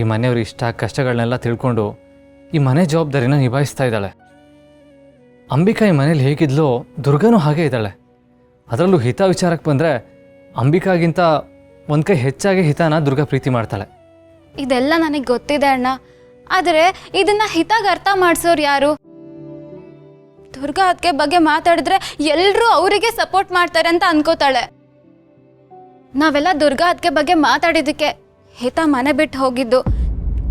ಈ ಮನೆಯವ್ರ ಇಷ್ಟ ಕಷ್ಟಗಳನ್ನೆಲ್ಲ ತಿಳ್ಕೊಂಡು ಈ ಮನೆ ಜವಾಬ್ದಾರಿನ ನಿಭಾಯಿಸ್ತಾ ಇದ್ದಾಳೆ. ಅಂಬಿಕಾ ಈ ಮನೇಲಿ ಹೇಗಿದ್ಲೋ ದುರ್ಗಾನೂ ಹಾಗೇ ಇದ್ದಾಳೆ. ಅದರಲ್ಲೂ ಹಿತ ವಿಚಾರಕ್ಕೆ ಬಂದರೆ ಅಂಬಿಕಾಗಿಂತ ಒಂದು ಕೈ ಹೆಚ್ಚಾಗಿ ಹಿತಾನ ದುರ್ಗಾ ಪ್ರೀತಿ ಮಾಡ್ತಾಳೆ. ಇದೆಲ್ಲ ನನಗೆ ಗೊತ್ತಿದೆ ಅಣ್ಣ. ಆದರೆ ಇದನ್ನ ಹಿತಾಗ ಅರ್ಥ ಮಾಡಿಸೋರು ಯಾರು? ದುರ್ಗಾ ಅದಕ್ಕೆ ಬಗ್ಗೆ ಮಾತಾಡಿದ್ರೆ ಎಲ್ಲರೂ ಅವರಿಗೆ ಸಪೋರ್ಟ್ ಮಾಡ್ತಾರೆ ಅಂತ ಅನ್ಕೋತಾಳೆ. ನಾವೆಲ್ಲ ದುರ್ಗಾ ಅದಕ್ಕೆ ಬಗ್ಗೆ ಮಾತಾಡಿದ್ದಕ್ಕೆ ಹಿತ ಮನೆ ಬಿಟ್ಟು ಹೋಗಿದ್ದು.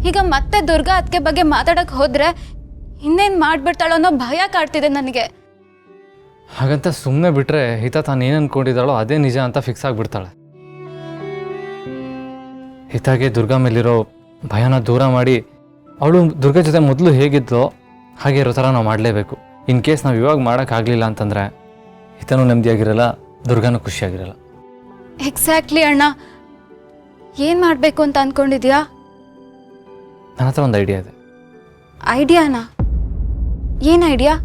ಈಗ ಮತ್ತೆ ದುರ್ಗಾ ಅದಕ್ಕೆ ಬಗ್ಗೆ ಮಾತಾಡಕ್ಕೆ ಹೋದ್ರೆ ಇನ್ನೇನು ಮಾಡಿಬಿಡ್ತಾಳೋ ಅನ್ನೋ ಭಯ ಕಾಡ್ತಿದೆ ನನಗೆ. ಹಾಗಂತ ಸುಮ್ಮನೆ ಬಿಟ್ಟರೆ ಹಿತ ತಾನು ಏನು ಅಂದ್ಕೊಂಡಿದ್ದಾಳೋ ಅದೇ ನಿಜ ಅಂತ ಫಿಕ್ಸ್ ಆಗಿಬಿಡ್ತಾಳೆ. ಹಿತಾಗೆ ದುರ್ಗಾ ಮೇಲಿರೋ ಭಯನ ದೂರ ಮಾಡಿ ಅವಳು ದುರ್ಗಾ ಜೊತೆ ಮೊದಲು ಹೇಗಿದ್ಲೋ ಹಾಗೆ ಇರೋ ಥರ ನಾವು ಮಾಡಲೇಬೇಕು. ಇನ್ ಕೇಸ್ ನಾವು ಇವಾಗ ಮಾಡೋಕ್ಕಾಗಲಿಲ್ಲ ಅಂತಂದರೆ ಹಿತನೂ ನೆಮ್ಮದಿಯಾಗಿರಲ್ಲ, ದುರ್ಗಾನೂ ಖುಷಿಯಾಗಿರಲ್ಲ. ಎಕ್ಸಾಕ್ಟ್ಲಿ ಅಣ್ಣ. ಏನು ಮಾಡಬೇಕು ಅಂತ ಅಂದ್ಕೊಂಡಿದ್ಯಾ? ನನ್ನ ಹತ್ರ ಒಂದು ಐಡಿಯಾ ಇದೆ. ಐಡಿಯಾನಾ? ಏನು ಐಡಿಯಾ?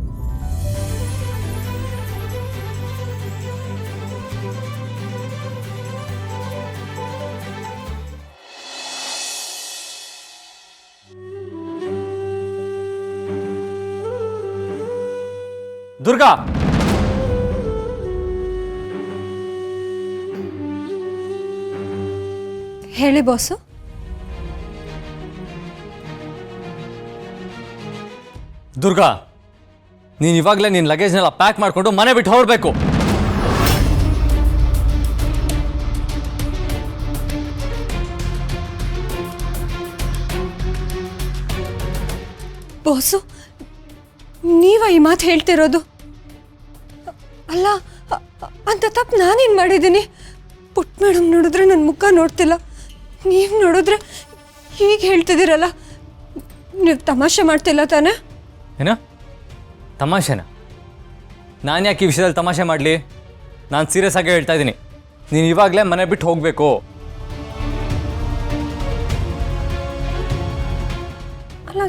ದುರ್ಗಾ, ಹೇಳಿ ಬಾಸು. ದುರ್ಗಾ, ನೀನು ಇವಾಗಲೇ ನಿನ್ನ ಲಗೇಜ್ನೆಲ್ಲ ಪ್ಯಾಕ್ ಮಾಡಿಕೊಂಡು ಮನೆ ಬಿಟ್ಟು ಹೊರಬೇಕು. ಬಾಸು, ನೀವ ಈ ಮಾತು ಹೇಳ್ತಿರೋದು? ಅಲ್ಲ, ಅಂತ ತಪ್ಪು ನಾನೇನು ಮಾಡಿದ್ದೀನಿ? ಪುಟ್ ಮೇಡಮ್ ನೋಡಿದ್ರೆ ನನ್ನ ಮುಖ ನೋಡ್ತಿಲ್ಲ, ನೀವು ನೋಡಿದ್ರೆ ಹೀಗೆ ಹೇಳ್ತಿದ್ದೀರಲ್ಲ. ನೀವು ತಮಾಷೆ ಮಾಡ್ತಿಲ್ಲ ತಾನೆ? ಏನ ತಮಾಷೆನಾ? ನಾನು ಯಾಕೆ ಈ ವಿಷಯದಲ್ಲಿ ತಮಾಷೆ ಮಾಡಲಿ? ನಾನು ಸೀರಿಯಸ್ ಆಗಿ ಹೇಳ್ತಾ ಇದ್ದೀನಿ. ನೀನು ಇವಾಗಲೇ ಮನೆ ಬಿಟ್ಟು ಹೋಗಬೇಕು. ಅಲ್ಲ,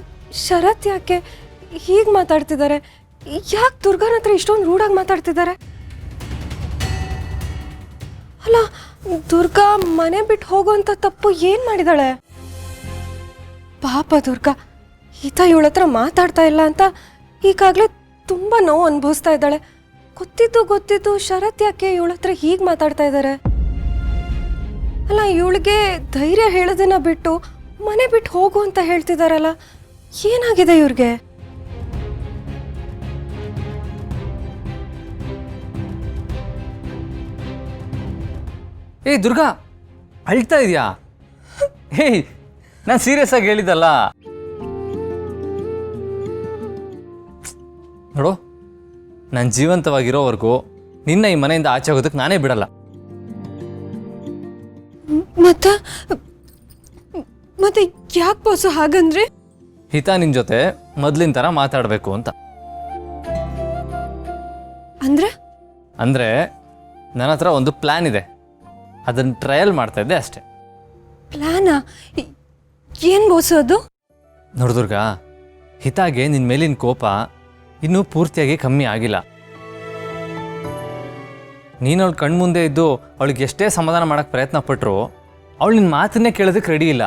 ಶರತ್ ಯಾಕೆ ಹೀಗೆ ಮಾತಾಡ್ತಿದ್ದಾರೆ? ಯಾಕೆ ದುರ್ಗಾನ ಹತ್ರ ಇಷ್ಟೊಂದು ರೂಢಾಗಿ ಮಾತಾಡ್ತಿದ್ದಾರೆ? ಅಲ್ಲ, ದುರ್ಗಾ ಮನೆ ಬಿಟ್ಟು ಹೋಗುವಂಥ ತಪ್ಪು ಏನು ಮಾಡಿದಾಳೆ? ಪಾಪ ದುರ್ಗಾ, ಈತ ಇವಳ ಹತ್ರ ಮಾತಾಡ್ತಾ ಇಲ್ಲ ಅಂತ ಈಗಾಗಲೇ ತುಂಬ ನೋವು ಅನುಭವಿಸ್ತಾ ಇದ್ದಾಳೆ. ಗೊತ್ತಿದ್ದು ಶರತ್ ಯಾಕೆ ಇವಳ ಹತ್ರ ಹೀಗೆ ಮಾತಾಡ್ತಾ ಇದ್ದಾರೆ? ಅಲ್ಲ, ಇವಳಿಗೆ ಧೈರ್ಯ ಹೇಳೋದನ್ನ ಬಿಟ್ಟು ಮನೆ ಬಿಟ್ಟು ಹೋಗು ಅಂತ ಹೇಳ್ತಿದಾರಲ್ಲ, ಏನಾಗಿದೆ ಇವ್ರಿಗೆ? ಏಯ್ ದುರ್ಗಾ, ಅಳ್ತಾ ಇದೆಯಾ? ಏಯ್, ನಾನು ಸೀರಿಯಸ್ ಆಗಿ ಹೇಳಿದ್ದಲ್ಲ. ನೋಡು, ನಾನು ಜೀವಂತವಾಗಿರೋವರೆಗೂ ನಿನ್ನ ಈ ಮನೆಯಿಂದ ಆಚೆ ಹೋಗೋದಕ್ಕೆ ನಾನೇ ಬಿಡಲ್ಲ. ಮತ್ತೆ ಯಾಕೆ ಬಾಸು ಹಾಗಂದ್ರೆ? ಹಿತ ನಿನ್ನ ಜೊತೆ ಮೊದಲಿನ ಥರ ಮಾತಾಡಬೇಕು ಅಂತ. ಅಂದರೆ ನನ್ನ ಹತ್ರ ಒಂದು ಪ್ಲ್ಯಾನ್ ಇದೆ, ಅದನ್ನು ಟ್ರಯಲ್ ಮಾಡ್ತಾ ಇದ್ದೆ ಅಷ್ಟೆ. ಪ್ಲಾನಾ? ಏನು ಬಾಸು ಅದು? ನೋಡು ದುರ್ಗಾ, ಹಿತಾಗೆ ನಿನ್ನ ಮೇಲಿನ ಕೋಪ ಇನ್ನೂ ಪೂರ್ತಿಯಾಗಿ ಕಮ್ಮಿ ಆಗಿಲ್ಲ. ನೀನು ಅವಳು ಕಣ್ಮುಂದೆ ಇದ್ದು ಅವಳಿಗೆ ಎಷ್ಟೇ ಸಮಾಧಾನ ಮಾಡೋಕ್ಕೆ ಪ್ರಯತ್ನ ಪಟ್ಟರು ಅವಳು ನಿನ್ನ ಮಾತನ್ನೇ ಕೇಳೋದಕ್ಕೆ ರೆಡಿ ಇಲ್ಲ.